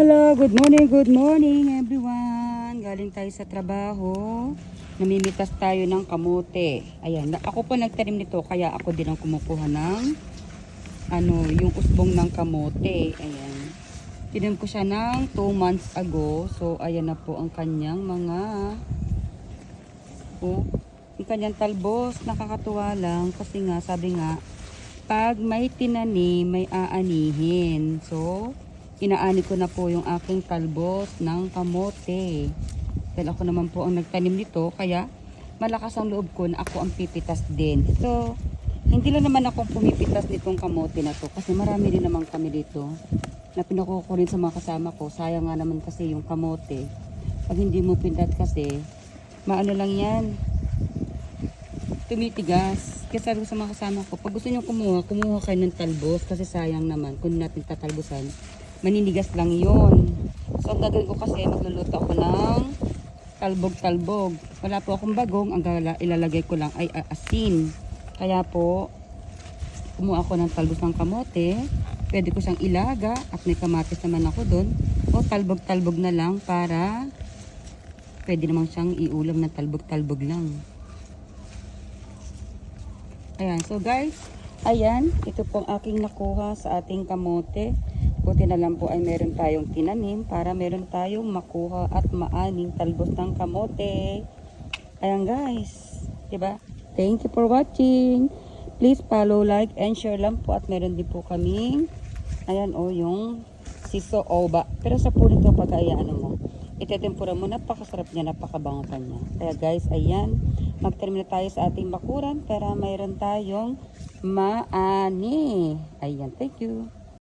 Hello, good morning everyone. Galing tayo sa trabaho. Namimitas tayo ng kamote. Ayan, ako po nagtanim nito kaya ako din ang kumukuha ng yung usbong ng kamote. Ayan. Tinim ko siya ng 2 months ago. So, ayan na po ang kanyang yung kanyang talbos. Nakakatuwa lang kasi nga, sabi nga, pag may tinanim, may aanihin. So, inaani ko na po yung aking talbos ng kamote. Dahil ako naman po ang nagtanim nito, kaya malakas ang loob ko na ako ang pipitas din. So, hindi lang naman ako pumipitas nitong kamote na to kasi marami rin naman kami dito na pinakuha ko rin sa mga kasama ko. Sayang nga naman kasi yung kamote. Pag hindi mo pindat kasi, maano lang yan, tumitigas. Kaya sabi ko sa mga kasama ko, pag gusto nyo kumuha kayo ng talbos kasi sayang naman kung natin tatalbusan. Maninigas lang yun. So, ang gagawin ko kasi, magluluto ako ng talbog-talbog. Wala po akong bagong, ang ilalagay ko lang ay asin. Kaya po, kumuha ako ng talbos ng kamote. Pwede ko siyang ilaga at may kamatis naman ako doon. O talbog-talbog na lang para pwede naman siyang iulam na talbog-talbog lang. Ayan, so guys, ayan, ito pong aking nakuha sa ating kamote. Buti na lang po ay meron tayong tinanim para meron tayong makuha at maaning talbos ng kamote. Ayan guys, diba? Thank you for watching. Please follow, like, and share lang po. At meron din po kaming, ayan yung siso oba. Pero sa po nito pag mo, itetempura mo, napakasarap niya, napakabango pa niya. Kaya guys, ayan, magtermina tayo sa ating bakuran para mayroon tayong maani. Ayan, thank you.